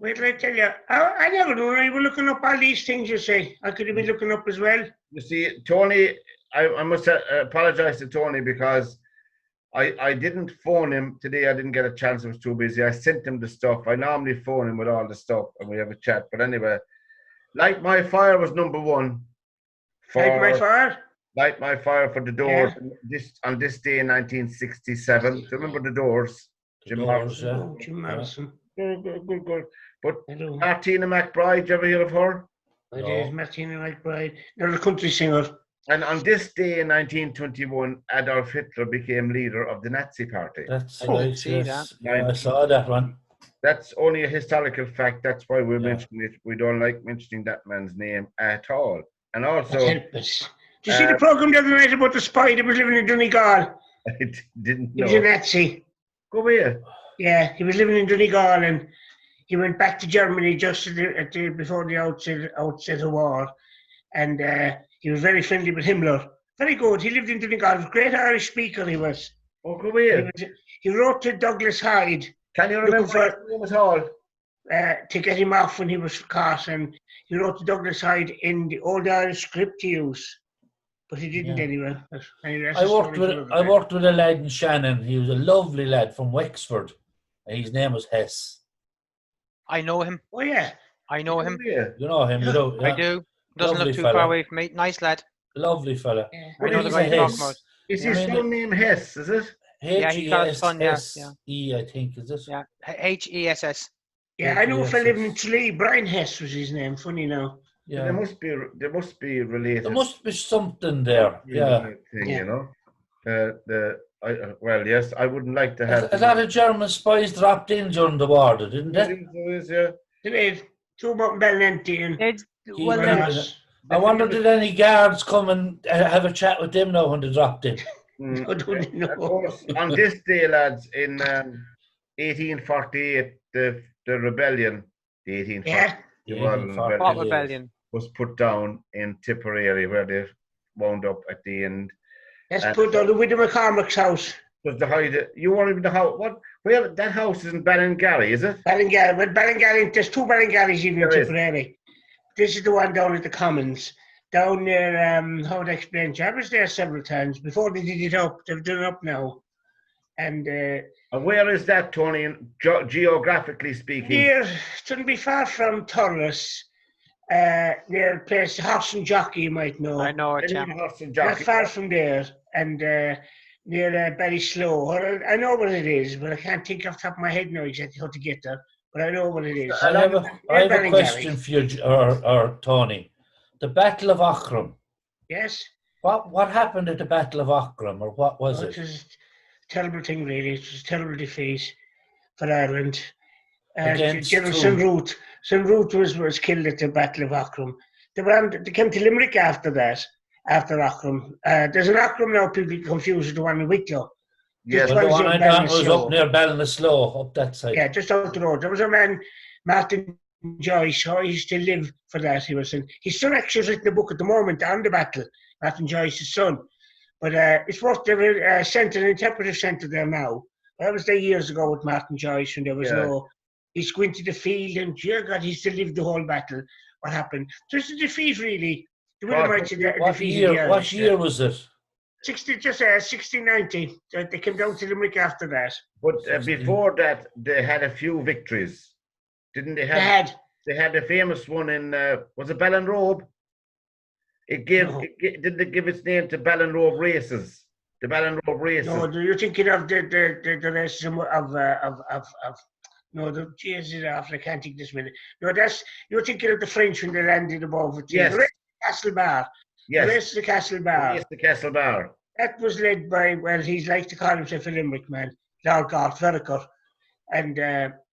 Wait till I tell you. I never knew I was looking up all these things you say. I could have been looking up as well. you see, Tony, I must apologize to Tony because I didn't phone him today. I didn't get a chance. I was too busy. I sent him the stuff. I normally phone him with all the stuff and we have a chat. But anyway, Light My Fire was number one. Like my father. Light My Fire for the Doors. On this day in 1967. Do you remember the Doors? The Jim Doors, Morrison. yeah. Oh, Jim Morrison. Good. But I don't know. Martina McBride, did you ever hear of her? It is Martina McBride. They're a country singer. And on this day in 1921, Adolf Hitler became leader of the Nazi Party. That's Oh, right. see Yes. that? Yeah, I saw that one. That's only a historical fact. That's why we're Yeah. mentioning it. We don't like mentioning that man's name at all. And That's also, helpless. Did you see the programme the other night about the spy that was living in Donegal? I didn't He was a know. Nazi. Go here. Yeah, he was living in Donegal and he went back to Germany just before the outset of war. And he was very friendly with Himmler. Very good. He lived in Donegal. He was a great Irish speaker, he was. Oh, go here. He wrote to Douglas Hyde Can you looking remember his name at all? to get him off when he was caught. And he wrote to Douglas Hyde in the old Irish script to use. But he didn't anyway. But anyway, I worked with a lad in Shannon. He was a lovely lad from Wexford. And his name was Hess. I know him. Oh, yeah. I know him. Go here. You know him, you do. I Yeah. do. Doesn't Lovely look too fella. far away from me. Nice lad. Lovely fella. Yeah. I know the He's guy a you're talking Hess. about. Is I his mean, full name Hess, is it? Yeah, he got his son, yeah, H-E-S-S-E, I think, is it? Yeah. Hess. Yeah, I know a Yes, fella living in yes. Tralee. Brian Hess was his name. Funny now. Yeah. They must be related. There must be something there. Yeah. Thing, Yeah. you know. Well, yes, I wouldn't like to have. A lot of German spies dropped in during the war, didn't they? There is, yeah. There is two about Belnenti and Well, He- then, Ross. I wonder did any guards come and have a chat with them now when they dropped in? Mm. I don't Of know. course, on this day, lads, in 1848, the rebellion, the 1848 Yeah, what rebellion? was put down in Tipperary, where they wound up at the end. let's put down the Widow McCormick's house. Was the hide? You weren't even the house. What? Where that house is in Ballingarry, is it? Ballingarry, but Ballingarry, there's two Ballingarrys even in There is. Tipperary. This is the one down at the Commons, down near, how would I explain to you? I was there several times before they did it up. They've done it up now. And And where is that, Tony? Geographically speaking, near, shouldn't be far from Thurles, near a place, Horse and Jockey, you might know. I know it, yeah. Not far from there. And near Ballysloe. I know what it is, but I can't think off the top of my head now exactly how to get there. But I know what it is. I have a question for you, or Tony. The Battle of Aughrim. Yes? What happened at the Battle of Aughrim, or what was It it? was a terrible thing, really. It was a terrible defeat for Ireland. Against General who? St. Root was killed at the Battle of Aughrim. They came to Limerick after that, after Aughrim. There's an Aughrim now, people get confused with the one in Wicklow. yes, Well, the one I done was Ballinasloe. up near Ballinasloe, up that side. Yeah, just out the road. There was a man, Martin Joyce, he used to live for that, he was saying. His son actually has written a book at the moment on the battle, Martin Joyce's son. But it's worth the centre, an interpretive centre there now. That was there years ago with Martin Joyce when there was no, he's going to the field and, dear God, he still lived the whole battle. What happened? So it's a defeat, really. The Williamites defeated What year was it? 1690. They came down to Limerick after that. but before that, they had a few victories, didn't they? They had a famous one in was it Ballinrobe? Did they give its name to Ballinrobe races? The Ballinrobe races. No, you're thinking of the races of no, the Jesus after I can't think this minute. No, you're thinking of the French when they landed above it. Yes. The race of Castlebar. Yes. The race of the Castlebar. Yes, the Castlebar. That was led by, well, he's like to call himself a Limerick man, Lord Gort Vericker. And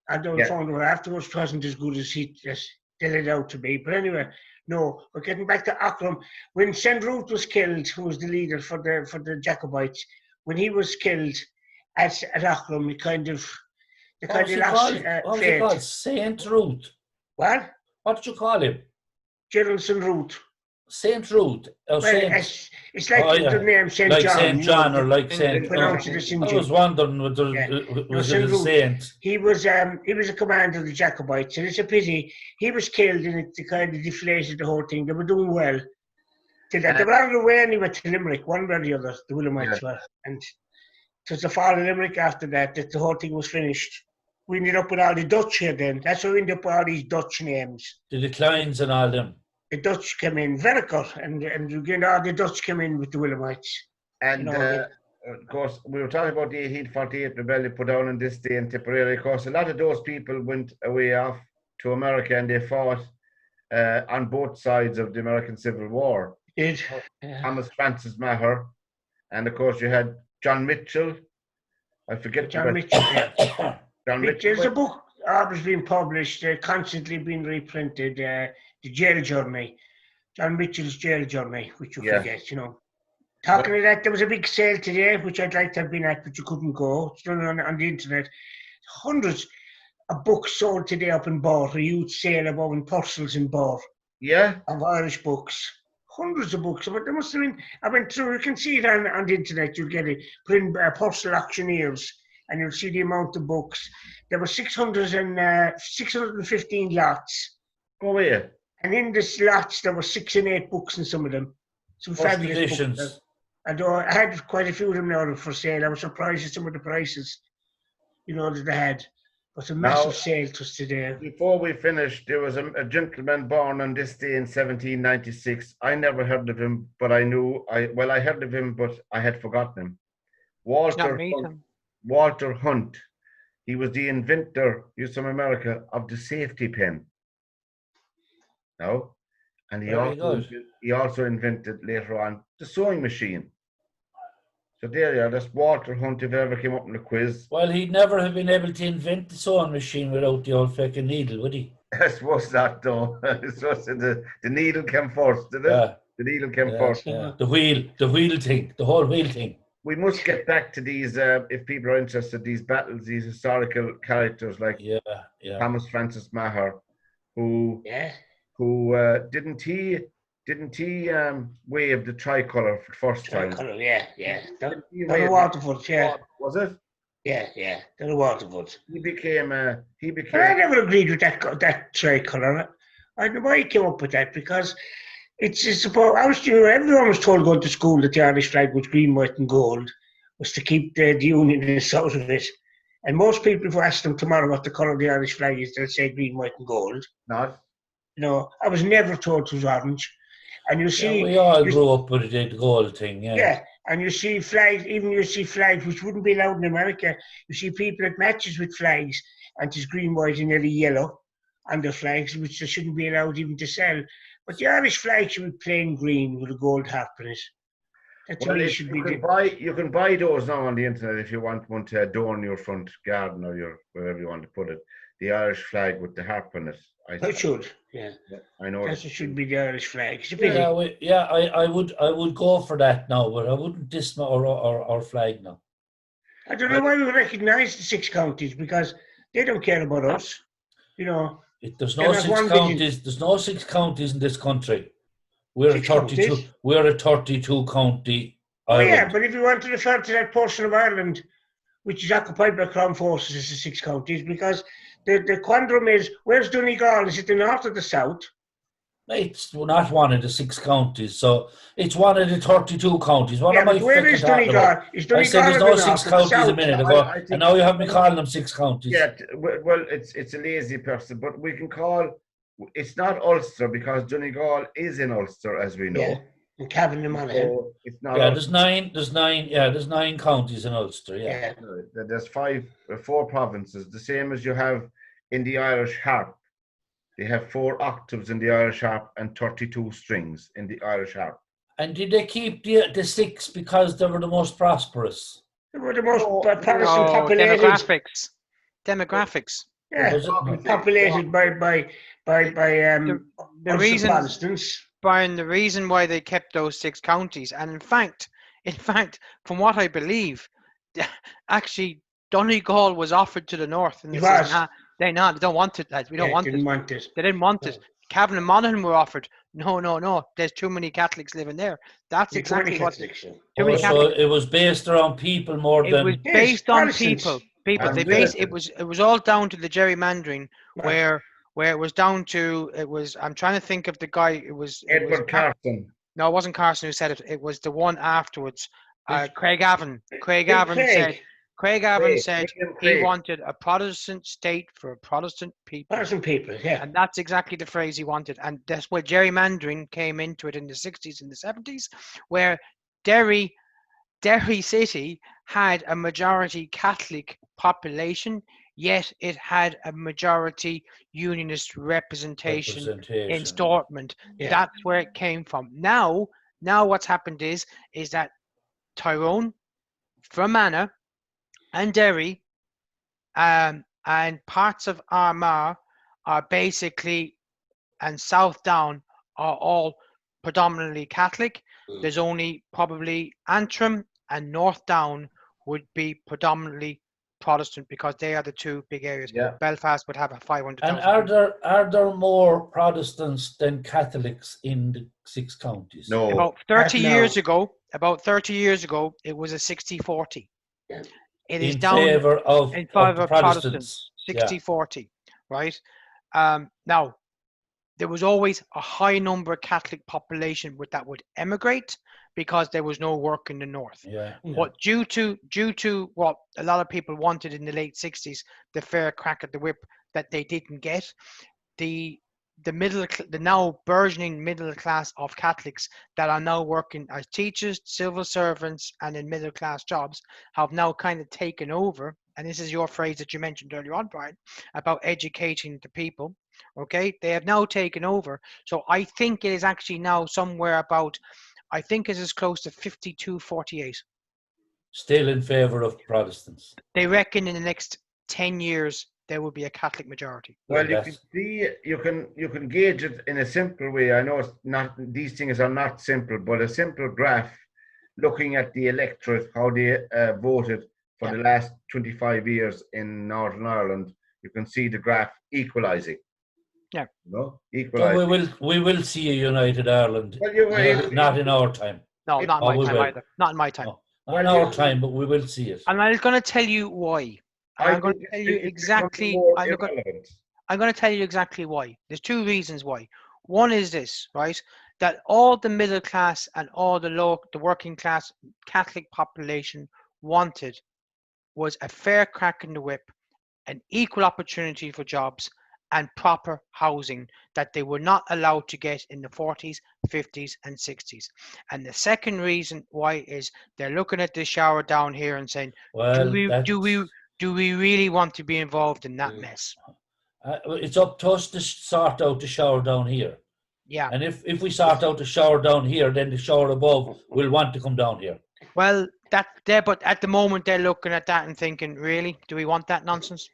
I don't found out afterwards it wasn't as good as he just let it out to be. But anyway, no, we're getting back to Aughrim. When St. Root was killed, who was the leader for the Jacobites, when he was killed at Aughrim, they kind of lost What was he faith. called? Saint Root. What? What did you call him? Gerald St. Root. Saint Root. Or Well, Saint, it's like the name St. like John. Saint John or like They Saint. pronounce it as St. I John. was wondering was it a Saint Root. saint? He was a commander of the Jacobites, and it's a pity he was killed, and it kind of deflated the whole thing. They were doing well. Till that. They were on the way anyway to Limerick, one way or the other, the Williamites were. And it was the fall of Limerick after that the whole thing was finished. We ended up with all the Dutch here then. That's how we ended up with all these Dutch names. The declines and all them. The Dutch came in, Vericker, and again all the Dutch came in with the Williamites. And of course, we were talking about the 1848 rebellion put down on this day in Tipperary. Of course, a lot of those people went away off to America and they fought on both sides of the American Civil War. Thomas Francis Maher, and of course you had John Mitchell. I forget John Mitchell. John Mitchell. There's a book always being published, constantly being reprinted. The Jail Journey, John Mitchell's Jail Journey, which you forget, you know. Talking of that, there was a big sale today, which I'd like to have been at, but you couldn't go. It's done on the internet. Hundreds of books sold today up in Bor, a huge sale above in Purcell's in Bor. Yeah. Of Irish books. Hundreds of books. But there must have been, I went through, you can see it on the internet, you'll get it. Put in Purcell Auctioneers, and you'll see the amount of books. There were 615 lots. Oh, yeah. And in the slots, there were 6 and 8 books in some of them. Some fabulous editions. books. I had quite a few of them now for sale. I was surprised at some of the prices, you know, that they had. But a massive sale was today. Before we finish, there was a gentleman born on this day in 1796. I never heard of him, but I heard of him, but I had forgotten him. Walter Hunt. He was the inventor, he's from America, of the safety pin. No, and he also invented later on the sewing machine. So there you are. That's Walter Hunt, if it ever came up in the quiz. Well, he'd never have been able to invent the sewing machine without the old fucking needle, would he? I suppose not, though. The needle came first, did it? Yeah. The needle came first. Yeah. The wheel thing, the whole wheel thing. We must get back to these, if people are interested, these battles, these historical characters like Thomas Francis Maher, who didn't Didn't he wave the tricolour for the first time? Tricolour, yeah. Didn't he They're the wave Waterford, yeah. Was it? Yeah. They're the Waterford. He became But I never agreed with that tricolour. I don't know why he came up with that, because it's suppose everyone was told going to school that the Irish flag was green, white, and gold, was to keep the unionists out of it. And most people, if you ask them tomorrow what the colour of the Irish flag is, they'll say green, white, and gold. not. I was never told it was orange. And you see, we all grew up with the gold thing. yeah, and you see flags, which wouldn't be allowed in America. You see people at matches with flags, and it's green, white, and nearly yellow on the flags, which they shouldn't be allowed even to sell. But the Irish flag should be plain green with a gold harp in it. That to me should be you can buy those now on the internet if you want one to adorn your front garden or wherever you want to put it. The Irish flag with the harp in it. It should, yeah. I know. That should be the Irish flag. I would go for that now, but I wouldn't diss our flag now. I don't know why we recognise the 6 counties, because they don't care about us. There's no 6 counties. There's no 6 counties in this country. We're a 32. Counties? We're a 32 county island. Oh yeah, but if you want to refer to that portion of Ireland which is occupied by Crown forces, as the 6 counties, because the quandrum is, where's Donegal? Is it the north or the south? It's not one of the 6 counties, so it's one of the 32 counties. What am I where is Donegal? Is Donegal? I said there's no 6 counties a minute ago, and now you have me calling them 6 counties. Yeah, well, it's a lazy person, but we can call. It's not Ulster because Donegal is in Ulster, as we know. Yeah. And Cavan and Monaghan. So it's not. Yeah, there's 9 counties in Ulster. Yeah. There's 4 provinces, the same as you have in the Irish harp. They have 4 octaves in the Irish harp and 32 strings in the Irish harp. And did they keep the 6 because they were the most prosperous? They were the most populated. Demographics. Yeah, populated by the reason, Protestants. Brian, the reason why they kept those 6 counties, and in fact, from what I believe, actually Donegal was offered to the north, and they said, they don't want it, lads. We don't want it. They didn't want it. Cavan and Monaghan were offered. No. There's too many Catholics living there. That's exactly what. So it was based around people more than. It was based on people. It was all down to the gerrymandering, where it was down to I'm trying to think of the guy. It was Carson. No, it wasn't Carson who said it. It was the one afterwards. Craig Avon. Craig Avon said he wanted a Protestant state for Protestant people. Protestant people, yeah. And that's exactly the phrase he wanted. And that's where gerrymandering came into it in the 60s and the 70s, where Derry City had a majority Catholic population, yet it had a majority unionist representation in Stortmont. Yeah. That's where it came from. Now what's happened is that Tyrone, Fermanagh, and Derry, and parts of Armagh are basically, and South Down are all predominantly Catholic. There's only probably Antrim and North Down would be predominantly Protestant, because they are the 2 big areas. Yeah. Belfast would have a 500,000. And are there more Protestants than Catholics in the 6 counties? No. About 30 years ago, it was a 60-40. Yeah. It is in down favor of Protestants. 60-40, right? Now, there was always a high number of Catholic population that would emigrate because there was no work in the north. Yeah. But due to what a lot of people wanted in the late 60s, the fair crack at the whip that they didn't get, the now burgeoning middle class of Catholics that are now working as teachers, civil servants, and in middle class jobs have now kind of taken over. And this is your phrase that you mentioned earlier on, Brian, about educating the people. Okay, they have now taken over. So I think it is actually now somewhere about, I think it is close to 52-48. Still in favor of Protestants. They reckon in the next 10 years there will be a Catholic majority. Well, you can see, you can gauge it in a simple way. I know it's not; these things are not simple, but a simple graph looking at the electorate, how they voted for the last 25 years in Northern Ireland. You can see the graph equalising. No, So equalising. we will see a united Ireland. Well, you're right. Not in our time. No, It- not in Oh, my we time will. either. Not in my time. No, not Well, in our time, but we will see it. And I'm going to tell you why. And I I'm going think to tell you it's becoming exactly. more I'm irrelevant. going to tell you exactly why. There's two reasons why. One is this, right? That all the middle class and all the working class Catholic population wanted was a fair crack in the whip, an equal opportunity for jobs, and proper housing that they were not allowed to get in the 40s, 50s, and 60s. And the second reason why is they're looking at this shower down here and saying, Well, do we really want to be involved in that mess? it's up to us to sort out the shower down here. Yeah. And if we sort out the shower down here, then the shower above will want to come down here. Well, but at the moment they're looking at that and thinking, really, do we want that nonsense?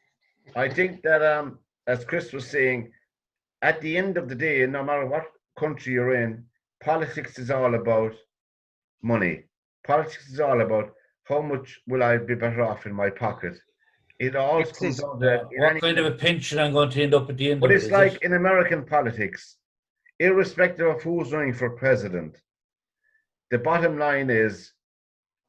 I think that as Chris was saying, at the end of the day, no matter what country you're in, politics is all about money. Politics is all about how much will I be better off in my pocket. It always It's comes this. down to that. in What any kind of a pension I'm going to end up at the end But of it? it's Is like it? in American politics, irrespective of who's running for president, the bottom line is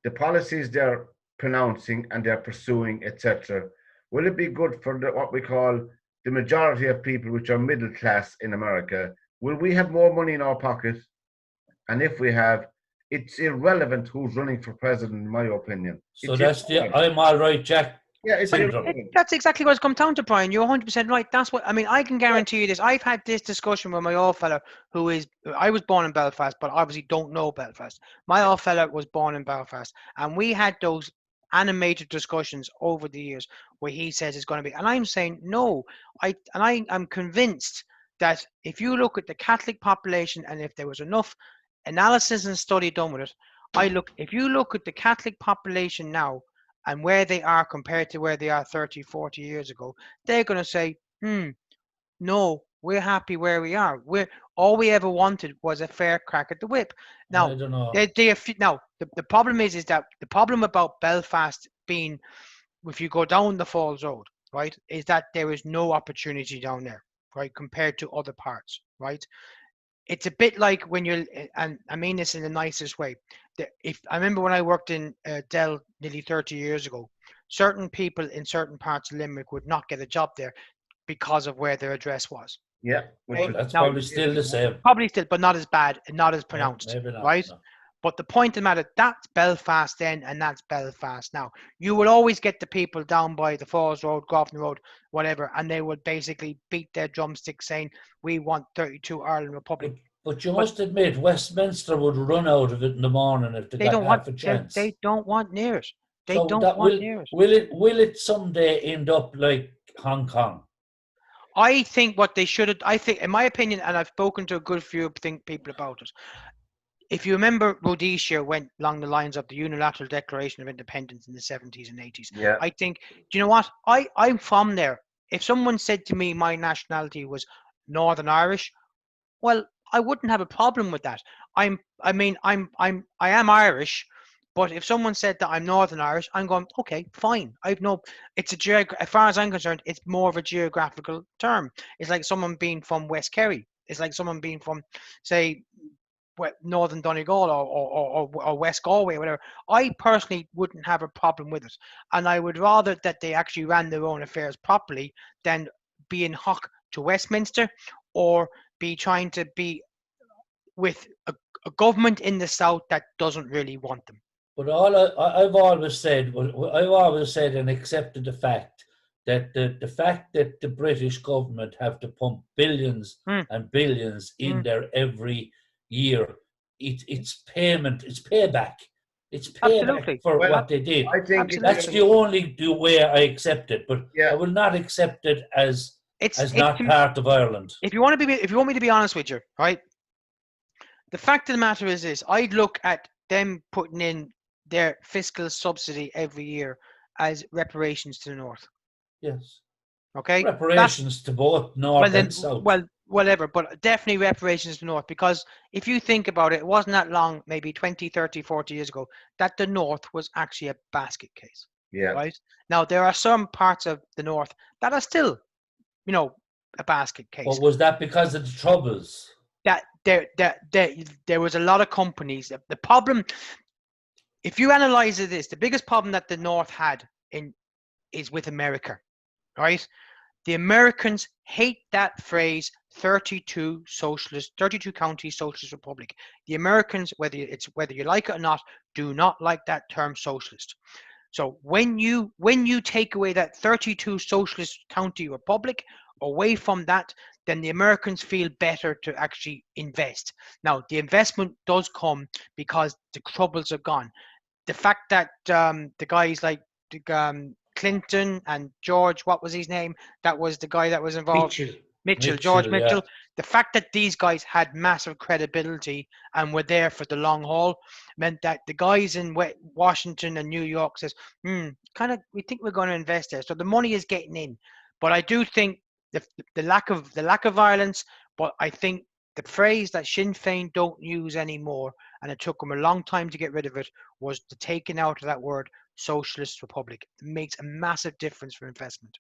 the policies they're pronouncing and they're pursuing, etc. Will it be good for what we call the majority of people, which are middle class in America? Will we have more money in our pocket? And if we have, it's irrelevant who's running for president, in my opinion. So It's that's the irrelevant. I'm all right, Jack. Yeah, it's syndrome. irrelevant. That's exactly what it's come down to, Brian. You're 100% right. That's what I mean. I can guarantee you this. I've had this discussion with my old fella who is. I was born in Belfast, but obviously don't know Belfast. My old fella was born in Belfast, and we had those animated discussions over the years where he says it's going to be, and I'm saying no. I'm convinced that if you look at the Catholic population and if there was enough analysis and study done with it, if you look at the Catholic population now and where they are compared to where they are 30, 40 years ago, they're going to say, no, we're happy where we are. All we ever wanted was a fair crack at the whip. Now, I don't know. the problem is that the problem about Belfast being, if you go down the Falls Road, right, is that there is no opportunity down there, right, compared to other parts, right? It's a bit like when you're, and I mean this in the nicest way. If I remember when I worked in Dell nearly 30 years ago, certain people in certain parts of Limerick would not get a job there because of where their address was. Yeah, Well, that's Now- probably still the same. Probably still, but not as bad and not as pronounced, Maybe not. right? No. But the point of the matter, that's Belfast then, and that's Belfast now. You will always get the people down by the Falls Road, Grafton Road, whatever, and they would basically beat their drumsticks saying, we want 32 Ireland Republic. But you must admit, Westminster would run out of it in the morning if they got half a chance. They don't want near it. They So don't that want near it. Will it someday end up like Hong Kong? I think what they should have, I think, in my opinion, and I've spoken to a good few people about it. If you remember, Rhodesia went along the lines of the unilateral declaration of independence in the 70s and 80s. yeah. I think, do you know what? I'm from there. If someone said to me my nationality was Northern Irish, well, I wouldn't have a problem with that. I am Irish, but if someone said that I'm Northern Irish, I'm going, okay, fine. It's as far as I'm concerned, it's more of a geographical term. It's like someone being from West Kerry. It's like someone being from, say, Northern Donegal or West Galway or whatever. I personally wouldn't have a problem with it, and I would rather that they actually ran their own affairs properly than be in hock to Westminster or be trying to be with a government in the south that doesn't really want them. But I've always said and accepted the fact that the fact that the British government have to pump billions and billions in there every year, it's payment, it's payback. It's payback Absolutely. for Well, what they did. I think That's the only way I accept it, but Yeah. I will not accept it as It's not part of Ireland. If you want me to be honest with you, right? The fact of the matter is this: I'd look at them putting in their fiscal subsidy every year as reparations to the north. Yes. Okay, Reparations to both north and south. well, whatever, but definitely reparations to the north, because if you think about it, it wasn't that long, maybe 20, 30, 40 years ago, that the north was actually a basket case. Yeah. Right? Now, there are some parts of the north that are still, a basket case. Or was that because of the troubles? That there was a lot of companies. The problem, if you analyze this, the biggest problem that the North had is with America, right? The Americans hate that phrase 32 county socialist republic. The Americans, whether you like it or not, do not like that term socialist. So when you take away that 32 socialist county republic away from that, then the Americans feel better to actually invest. Now, the investment does come because the troubles are gone. The fact that the guys like Clinton and George, what was his name? That was the guy that was involved. George Mitchell. Yeah. The fact that these guys had massive credibility and were there for the long haul meant that the guys in Washington and New York says, we think we're going to invest there. So the money is getting in. But I do think the lack of violence, but I think the phrase that Sinn Féin don't use anymore, and it took them a long time to get rid of it, was the taking out of that word socialist republic. It makes a massive difference for investment.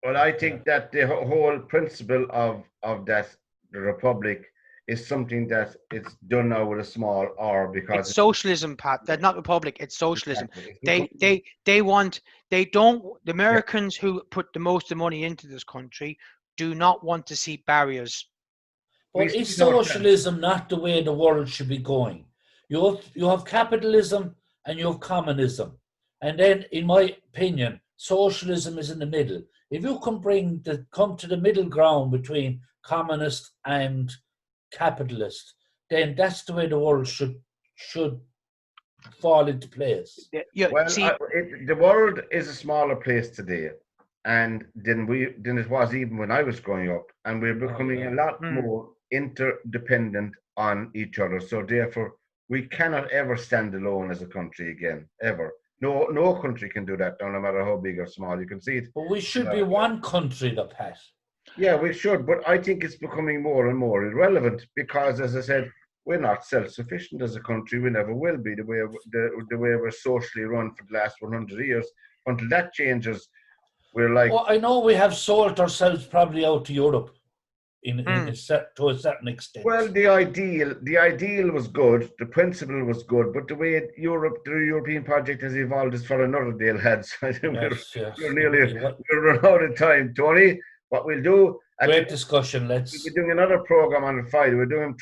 Well, I think that the whole principle of that the republic is something that it's done now with a small r, because it's socialism, Pat. They're not republic. It's socialism. Exactly. The Americans who put the most of money into this country do not want to see barriers. But is socialism not the way the world should be going? You have capitalism and you have communism. And then, in my opinion, socialism is in the middle. If you can come to the middle ground between communist and capitalist, then that's the way the world should fall into place. The world is a smaller place today, and than it was even when I was growing up, and we're becoming a lot more interdependent on each other. So therefore, we cannot ever stand alone as a country again, ever. No country can do that, no matter how big or small. You can see it. But we should be one country, though, Pat. Yeah, we should, but I think it's becoming more and more irrelevant because, as I said, we're not self-sufficient as a country. We never will be the way we're socially run for the last 100 years. Until that changes, we're like... Well, I know we have sold ourselves probably out to Europe to a certain extent. Well, the ideal was good, the principle was good, but the way the European project has evolved is for another day, lads. We're run out of time, Tony. What we'll do... Great discussion, We'll be doing another program on Friday. We're doing them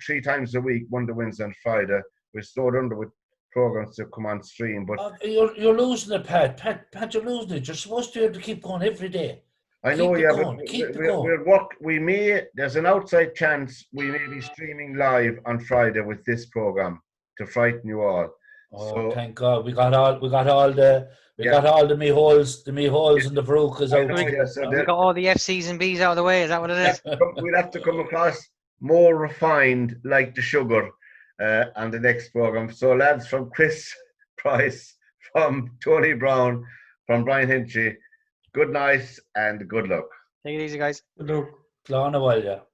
three times a week, Monday, Wednesday, and Friday. We're slowed under with programs to come on stream, but... You're losing it, Pat. Pat, you're losing it. You're supposed to be able to keep going every day. I know, there's an outside chance we may be streaming live on Friday with this program to frighten you all. Oh, thank God! We got all the me holes and the Verucas out. We got all the FCs and Bs out of the way. Is that what it is? We'll have to come across more refined, like the sugar, on the next program. So, lads, from Chris Price, from Tony Brown, from Brian Hinchy, good night and good luck. Take it easy, guys. Good luck. Slán a bhaile.